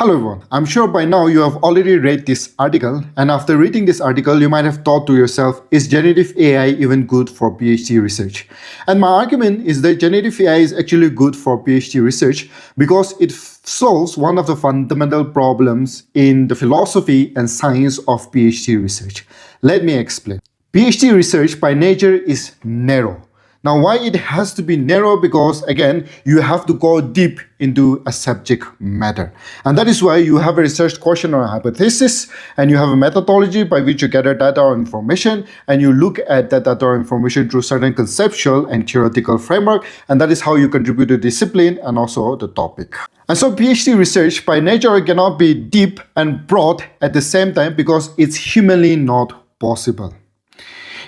Hello everyone, I'm sure by now you have already read this article, and after reading this article you might have thought to yourself, is generative AI even good for PhD research? And my argument is that generative AI is actually good for PhD research because it solves one of the fundamental problems in the philosophy and science of PhD research. Let me explain. PhD research by nature is narrow. Now, why it has to be narrow? Because again, you have to go deep into a subject matter. And that is why you have a research question or a hypothesis, and you have a methodology by which you gather data or information, and you look at that data or information through certain conceptual and theoretical framework, and that is how you contribute to discipline and also the topic. And so PhD research by nature cannot be deep and broad at the same time because it's humanly not possible.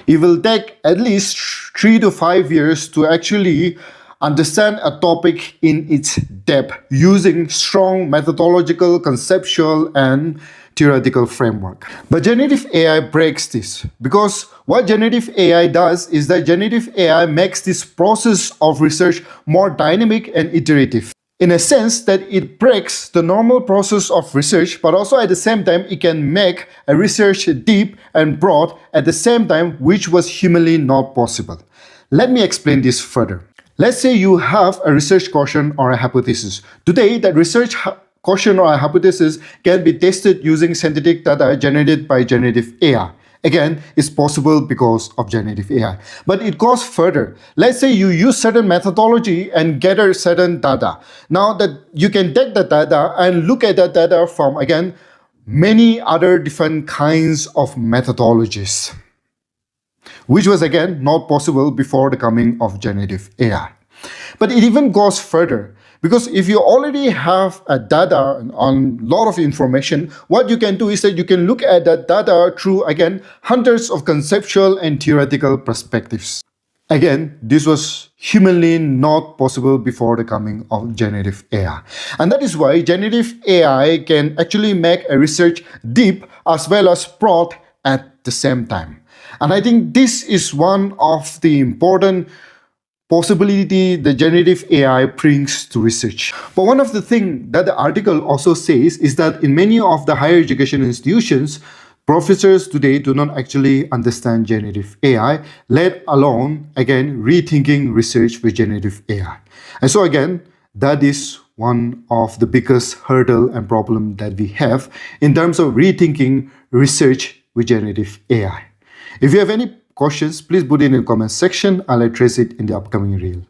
It will take at least 3 to 5 years to actually understand a topic in its depth using strong methodological, conceptual, and theoretical framework. But generative AI breaks this, because what generative AI does is that generative AI makes this process of research more dynamic and iterative. In a sense that it breaks the normal process of research, but also at the same time, it can make a research deep and broad at the same time, which was humanly not possible. Let me explain this further. Let's say you have a research question or a hypothesis. Today, that research question or a hypothesis can be tested using synthetic data generated by generative AI. Again, it's possible because of generative AI. But it goes further. Let's say you use certain methodology and gather certain data. Now that you can take the data and look at that data from, again, many other different kinds of methodologies, which was, again, not possible before the coming of generative AI. But it even goes further. Because if you already have a data on a lot of information, what you can do is that you can look at that data through, again, hundreds of conceptual and theoretical perspectives. Again, this was humanly not possible before the coming of generative AI. And that is why generative AI can actually make a research deep as well as broad at the same time. And I think this is one of the important possibility the generative AI brings to research. But one of the things that the article also says is that in many of the higher education institutions, professors today do not actually understand generative AI, let alone, again, rethinking research with generative AI. And so again, that is one of the biggest hurdle and problem that we have in terms of rethinking research with generative AI. If you have any questions, please put it in the comment section. I'll address it in the upcoming reel.